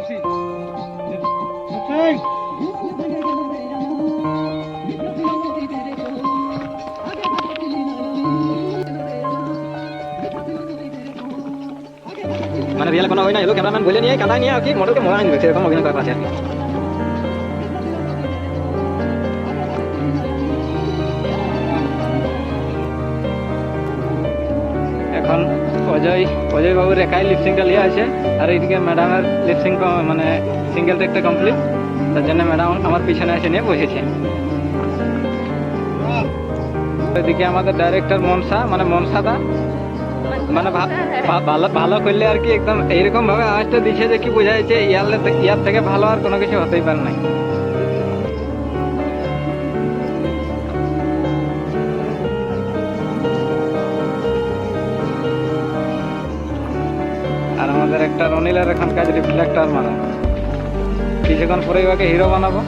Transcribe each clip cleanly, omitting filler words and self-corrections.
মানে রিয়েল কোনো হয় না, এলো ক্যামেরাম্যান বলে নিয়ে কাঁদা নিয়ে আর কি মডেলকে মোবাইল নিবে, সেরকম অভিনয় করা আছে আর কি। এখন অজয় বাবুর একাই লিপসিংটা লিয়ে আছে, আর এইদিকে ম্যাডামের লিপসিং মানে সিঙ্গেল টেকটা কমপ্লিট, তার জন্য ম্যাডাম আমার পিছনে এসে নিয়ে বসেছে। এদিকে আমাদের ডাইরেক্টর মনসাদা মানে ভালো করলে আর কি একদম এইরকম ভাবে আওয়াজটা দিচ্ছে যে কি বোঝা যাচ্ছে ইয়ার থেকে ভালো আর কোনো কিছু হতেই পারে নাই। আর আমাদের একটা অনিলের এখন কাজ রিফ্লেক্টর মানা, কিছুক্ষণ পরে ওকে হিরো বানাবো।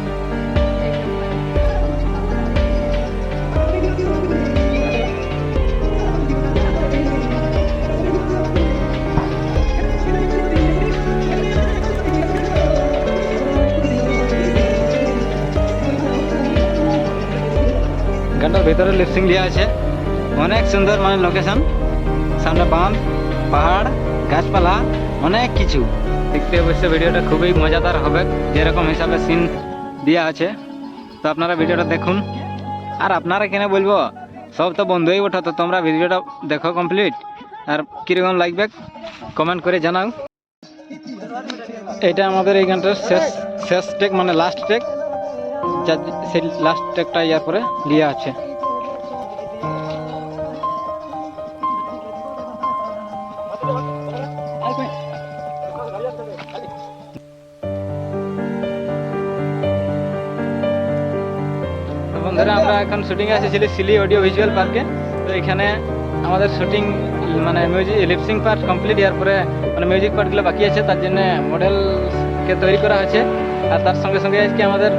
গানটার ভিতরে লিপসিং দেওয়া আছে, অনেক সুন্দর মানে লোকেশন, সামনে বাঁধ, পাহাড়, গাছপালা, অনেক কিছু দেখতে। অবশ্য ভিডিওটা খুবই মজাদার হবে যেরকম হিসাবে সিন দেওয়া আছে, তো আপনারা ভিডিওটা দেখুন। আর আপনারা কেন বলবো, সব তো বন্ধুই ওঠো, তো তোমরা ভিডিওটা দেখো কমপ্লিট, আর কীরকম লাগবে কমেন্ট করে জানাও। এটা আমাদের এই গানটার শেষ টেক মানে লাস্ট টেক, সেই লাস্ট টেকটা ইয়ার পরে লিয়া আছে। বন্ধুরা আমরা এখন শুটিং এ এসেছিলি সিলি অডিও ভিজুয়াল পার্কে, তো এখানে আমাদের শুটিং মানে মিউজিক লিপসিং পার্ট কমপ্লিট, ইয়ার পরে মানে মিউজিক পার্টগুলো বাকি আছে, তার জন্য মডেলকে তৈরি করা হয়েছে। আর তার সঙ্গে সঙ্গে আজকে আমাদের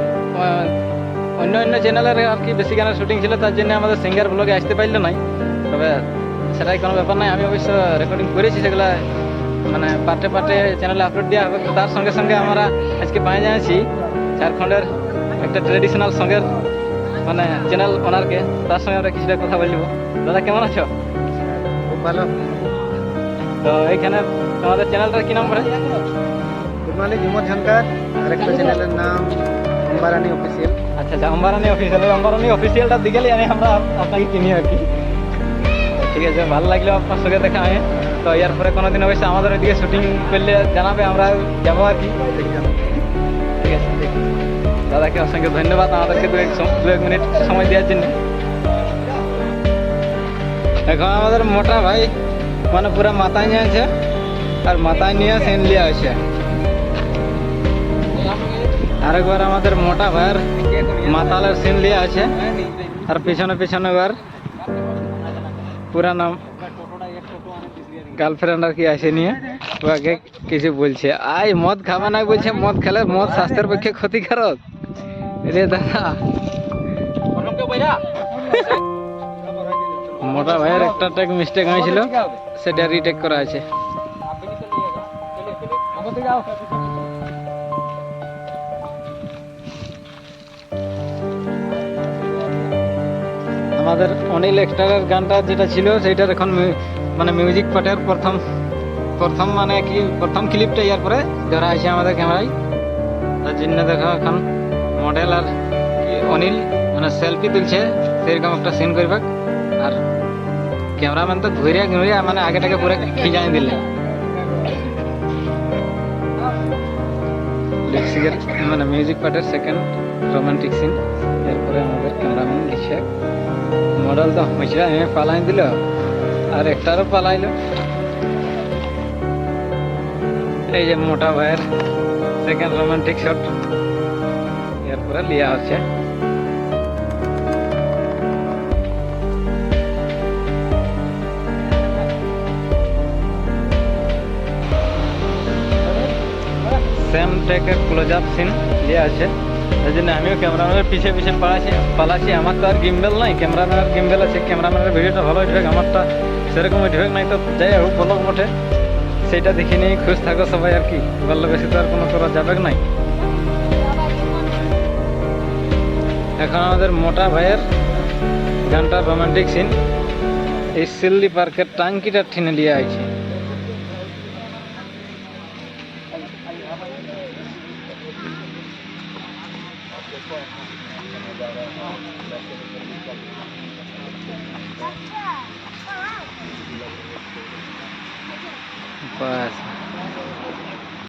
অন্য চ্যানেলের আর কি বেশি গানের শুটিং ছিল, তার জন্য আমাদের সিঙ্গার ব্লগে আসতে পারলো নাই, তবে সেটাই কোনো ব্যাপার নাই। আমি অবশ্য রেকর্ডিং করেছি, সেগুলো মানে পার্টে চ্যানেলে আপলোড দেওয়া হবে। তার সঙ্গে সঙ্গে আমরা আজকে পায়ে যাচ্ছি ঝাড়খণ্ডের একটা ট্রেডিশনাল সঙ্গের মানে চ্যানেল ওনারকে, তার সঙ্গে আমরা কিছুটা কথা বলব। দাদা কেমন আছো? খুব ভালো। তো এইখানে তোমাদের চ্যানেলটার কি নাম পড়ে? মালিক বিমল ঝানকার, আর একটা চ্যানেলের নাম অম্বারানি অফিসিয়াল। আচ্ছা, অম্বারানি অফিসিয়াল। অম্বারানি অফিসিয়ালটা দিকেই আমি আমরা আপনাকে চিনি আর কি। ঠিক আছে, ভালো লাগলো আপনার সঙ্গে দেখা হয়। তো এর পরে কোনোদিন অবশ্যই আমাদের ওইদিকে শুটিং করলে জানাবে, আমরা যাবো আর কি। ঠিক আছে, দাদাকে অসংখ্য ধন্যবাদ আমাদেরকে দু এক মিনিট সময় দেওয়ার জন্য। এখন আমাদের মোটা ভাই মানে পুরো মাথায় নিয়ে আছে, আর মাথায় নিয়ে সেন লিয়া আছে। আরেকবার আমাদের মোটা ভাইয়ের মাতালের সিন লিয়া আছে, আর পিছনে এবার পুরা নাম গার্লফ্রেন্ড আর কি আসে নিয়ে ওকে কিছু বলছে, আই মদ খাবে না বলছে, মদ খেলে মদ স্বাস্থ্যের পক্ষে ক্ষতিকারক রে দাদা। মোটা ভাইয়ের একটা টেক মিস্টেক হয়েছিল, সেটা রিটেক করা আছে। আমাদের অনিল এক্সটারের গানটা যেটা ছিল সেইটার এখন মানে মিউজিক পার্টের প্রথম মানে কি প্রথম ক্লিপটা ইয়ার পরে ধরা আছে আমাদের ক্যামেরায়। তার জন্য দেখো এখন মডেল আর অনিল মানে সেলফি তুলছে, সেরকম একটা সিন করবে। আর ক্যামেরাম্যান তো ঘুরিয়া মানে আগেটাকে পুরো খিজাই দিলে। লিপসিংয়ের মানে মিউজিক পার্টের সেকেন্ড রোমান্টিক সিন। এরপরে আমাদের ক্যামেরাম্যান দিচ্ছে, মডেল তো হয়েছিল পালাই দিল, আর একটারও পালাইলো। এই যে মোটা ভাইয়ের সেকেন্ড রোমান্টিক শট এরপরে লিয়া হচ্ছে। সেম টেকের ক্লোজ আপ সিন লিয়া আছে, এই জন্য আমিও ক্যামেরাম্যানের পিছে পালাচ্ছি। আমার তো আর গিম্বেল নাই, ক্যামেরাম্যানের গিম্বেল আছে। ক্যামেরাম্যানের ভিডিওটা ভালো উঠবে, আমারটা সেরকম উঠবে নাই। তো যাই হোক ব্লগ বটে, সেইটা দেখে নিয়ে খুশ থাকো সবাই আর কি, বললে বেশি তো আর কোনো করা যাবে নাই। এখন আমাদের মোটা ভাইয়ের গানটার রোমান্টিক সিন এই সিল্লি পার্কের টাঙ্কিটা ঠেনে নিয়ে আইছে। বাস